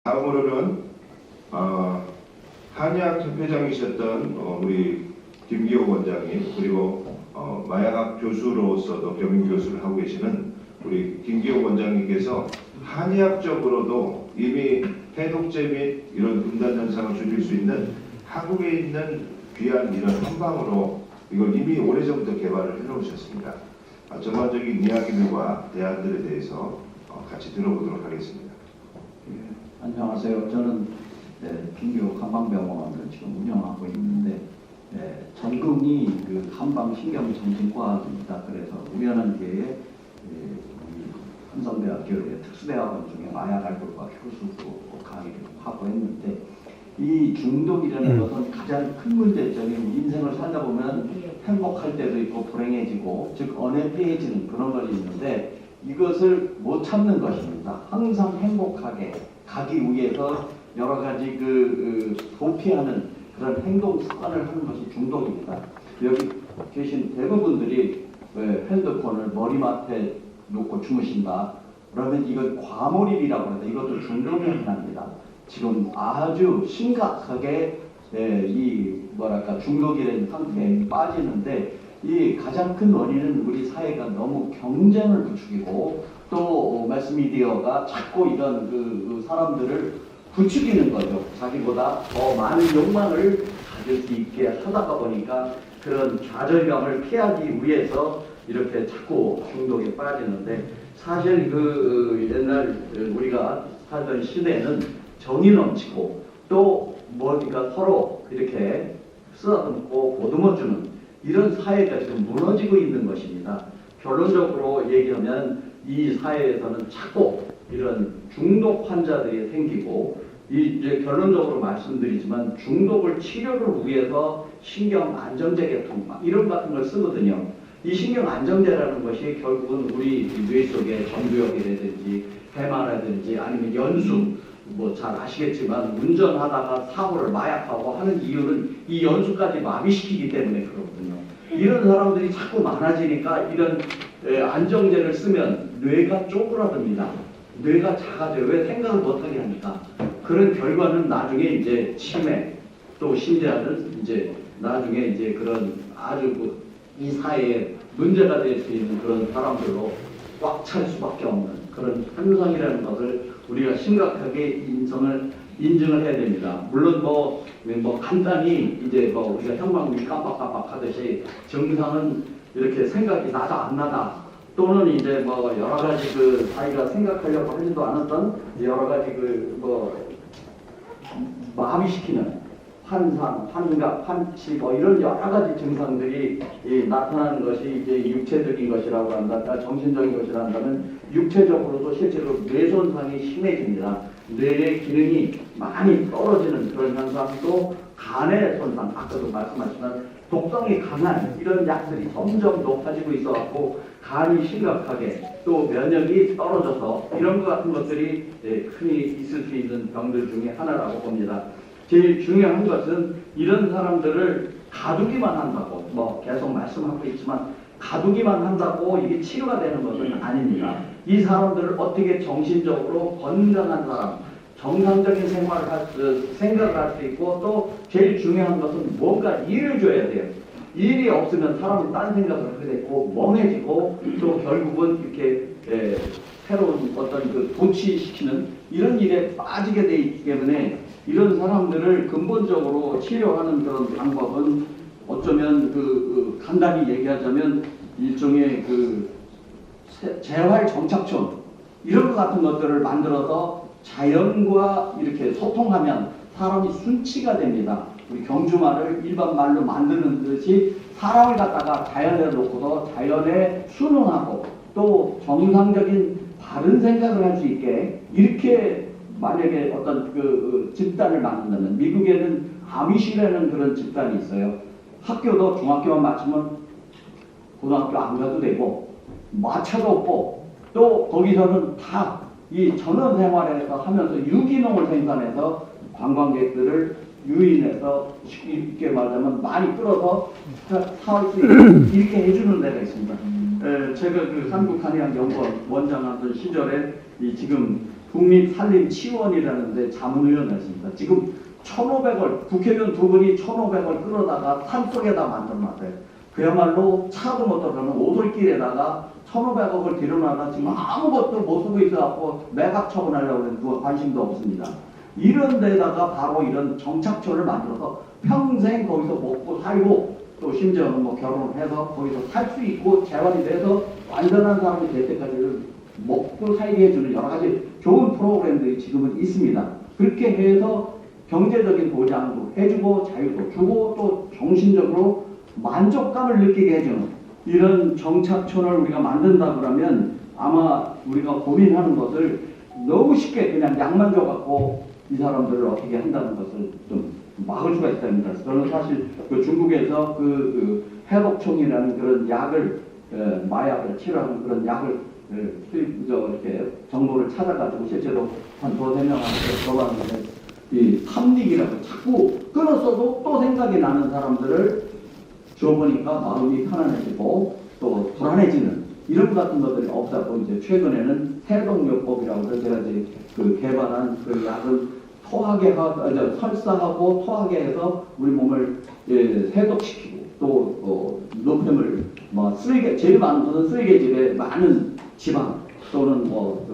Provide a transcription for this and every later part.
다음으로는 한의학협회장이셨던 우리 김기호 원장님, 그리고 마약학 교수로서도 겸임 교수를 하고 계시는 우리 김기호 원장님께서 한의학적으로도 이미 해독제 및 이런 음단 현상을 줄일 수 있는 한국에 있는 귀한 이런 한방으로 이걸 이미 오래전부터 개발을 해놓으셨습니다. 전반적인 이야기들과 대안들에 대해서 같이 들어보도록 하겠습니다. 안녕하세요. 저는 김기호 한방병원을 지금 운영하고 있는데 전공이 그 한방신경정신과학입니다. 그래서 우연한계에 한성대학교의 특수대학원 중에 마약알코올과 교수도 강의를 하고 했는데, 이 중독이라는 것은 가장 큰 문제점이 인생을 살다 보면 행복할 때도 있고 불행해지고, 즉 언해피해지는 그런 것이 있는데, 이것을 못 참는 것입니다. 항상 행복하게 가기 위해서 여러 가지 도피하는 그런 행동 습관을 하는 것이 중독입니다. 여기 계신 대부분들이 핸드폰을 머리맡에 놓고 주무신다. 그러면 이건 과몰입이라고 하는데, 이것도 중독의 하나입니다. 지금 아주 심각하게 중독이라는 상태에 빠지는데, 이 가장 큰 원인은 우리 사회가 너무 경쟁을 부추기고, 또 매스미디어가 자꾸 이런 사람들을 부추기는 거죠. 자기보다 더 많은 욕망을 가질 수 있게 하다가 보니까 그런 좌절감을 피하기 위해서 이렇게 자꾸 중독에 빠지는데, 사실 옛날 우리가 살던 시대는 정이 넘치고, 또 서로 이렇게 쓰다듬고 보듬어주는 이런 사회가 지금 무너지고 있는 것입니다. 결론적으로 얘기하면 이 사회에서는 자꾸 이런 중독 환자들이 생기고, 이제 결론적으로 말씀드리지만 중독을 치료를 위해서 신경 안정제 계통 이런 같은 걸 쓰거든요. 이 신경 안정제라는 것이 결국은 우리 뇌 속의 전두엽이라든지 해마라든지 아니면 연수, 잘 아시겠지만 운전하다가 사고를 마약하고 하는 이유는 이 연수까지 마비시키기 때문에 그렇거든요. 이런 사람들이 자꾸 많아지니까 이런 안정제를 쓰면 뇌가 쪼그라듭니다. 뇌가 작아져요. 왜? 생각을 못하게 하니까. 그런 결과는 나중에 이제 치매, 또 심지어는 이제 나중에 이제 그런 아주 이 사회에 문제가 될 수 있는 그런 사람들로 꽉 찰 수밖에 없는 그런 현상이라는 것을 우리가 심각하게 인증을 해야 됩니다. 물론 간단히 이제 우리가 형광등이 깜빡깜빡 하듯이 증상은 이렇게 생각이 나다 안 나다, 또는 이제 여러 가지 자기가 생각하려고 하지도 않았던 여러 가지 마비시키는 환상, 환각, 환치 이런 여러 가지 증상들이 나타나는 것이 이제 육체적인 것이라고 한다, 정신적인 것이라 한다면 육체적으로도 실제로 뇌 손상이 심해집니다. 뇌의 기능이 많이 떨어지는 그런 현상도, 간의 손상, 아까도 말씀하셨지만 독성이 강한 이런 약들이 점점 높아지고 있어갖고 간이 심각하게, 또 면역이 떨어져서 이런 것 같은 것들이 흔히 있을 수 있는 병들 중에 하나라고 봅니다. 제일 중요한 것은 이런 사람들을 가두기만 한다고, 계속 말씀하고 있지만 가두기만 한다고 이게 치료가 되는 것은 아닙니다. 이 사람들을 어떻게 정신적으로 건강한 사람, 정상적인 생활을 생각을 할 수 있고, 또 제일 중요한 것은 뭔가 일을 줘야 돼요. 일이 없으면 사람이 딴 생각을 하게 되고 멍해지고, 또 결국은 이렇게 새로운 어떤 도취시키는 이런 일에 빠지게 되기 때문에, 이런 사람들을 근본적으로 치료하는 그런 방법은 어쩌면 간단히 얘기하자면 일종의 재활 정착촌 이런 것 같은 것들을 만들어서 자연과 이렇게 소통하면 사람이 순치가 됩니다. 우리 경주말을 일반 말로 만드는 듯이 사람을 갖다가 자연에 놓고서 자연에 순응하고, 또 정상적인 바른 생각을 할 수 있게, 이렇게 만약에 어떤 집단을 만든다면, 미국에는 아미시라는 그런 집단이 있어요. 학교도 중학교만 마치면 고등학교 안 가도 되고, 마차도 없고, 또 거기서는 다 이 전원 생활에서 하면서 유기농을 생산해서 관광객들을 유인해서 쉽게 말하면 많이 끌어서 살 수 있게 이렇게 해주는 데가 있습니다. 제가 한국한의학연구원 원장하던 시절에 지금 국립산림치원이라는 데 자문위원회가 있습니다. 지금 1,500을 국회의원 두 분이 1,500을 끌어다가 산속에다 만들어놨어요. 그야말로 차도 못 들어가는 오솔길에다가 1,500억을 들여놔가 지금 아무것도 못 쓰고 있어갖고 매각 처분하려고 하는 누가 관심도 없습니다. 이런 데다가 바로 이런 정착촌을 만들어서 평생 거기서 먹고 살고 또 심지어는 뭐 결혼해서 거기서 살 수 있고 재활이 돼서 완전한 사람이 될 때까지 먹고 살게 해주는 여러 가지 좋은 프로그램들이 지금은 있습니다. 그렇게 해서 경제적인 보장도 해주고 자유도 주고 또 정신적으로 만족감을 느끼게 해주는 이런 정착촌을 우리가 만든다 그러면 아마 우리가 고민하는 것을 너무 쉽게 그냥 약만 줘갖고 이 사람들을 어떻게 한다는 것을 좀 막을 수가 있답니다. 저는 사실 그 중국에서 그 해독총이라는 그런 약을 마약을 치료하는 그런 약을 이렇게 정보를 찾아가지고 실제로 한 두세 명한테 줘봤는데 이 탐닉이라고 자꾸 끊었어도 또 생각이 나는 사람들을 줘보니까 마음이 편안해지고 또 불안해지는 이런 같은 것들이 없었고 이제 최근에는 해독요법이라고 해서 제가 이제 그 개발한 그 약을 토하게 설사하고 토하게 해서 우리 몸을 해독시키고 또 노폐물 뭐 쓰레기 제일 많은 것은 쓰레기집에 많은 지방 또는 뭐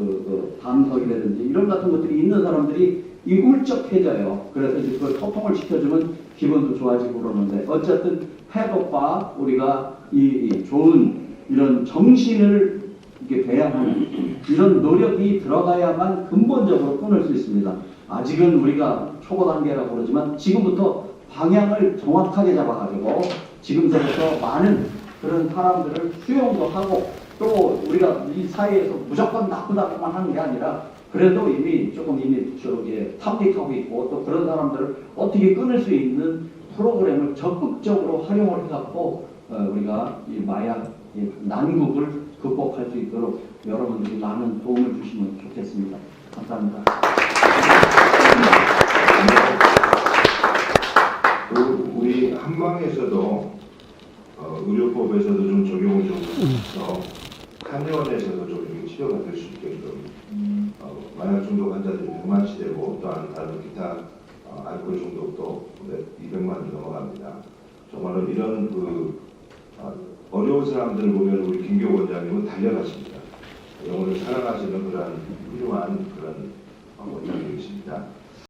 담석이라든지 이런 같은 것들이 있는 사람들이 이 울적해져요. 그래서 이제 그걸 소통을 시켜주면 기분도 좋아지고 그러는데 어쨌든 해독과 우리가 이 좋은 이런 정신을 이렇게 배양하는 이런 노력이 들어가야만 근본적으로 끊을 수 있습니다. 아직은 우리가 초보 단계라고 그러지만 지금부터 방향을 정확하게 잡아가지고 지금서부터 많은 그런 사람들을 수용도 하고 또 우리가 이 사회에서 무조건 나쁘다고만 하는 게 아니라 그래도 이미 저기 탐닉하고 있고 또 그런 사람들을 어떻게 끊을 수 있는 프로그램을 적극적으로 활용을 해갖고 우리가 이 마약 이 난국을 극복할 수 있도록 여러분들이 많은 도움을 주시면 좋겠습니다. 감사합니다. 우리 한방에서도 의료법에서도 좀 적용을 좀 해서 한의원에서도 좀 치료가 될 수 있게끔 마약 중독 환자들이 100만 치되고 또한 다른 기타 알코올 중독도 200만이 넘어갑니다. 정말로 이런 어려운 사람들을 보면 우리 김기호 원장님은 달려가십니다. 영혼을 사랑하시는 그런 훌륭한 그런 원장님이십니다.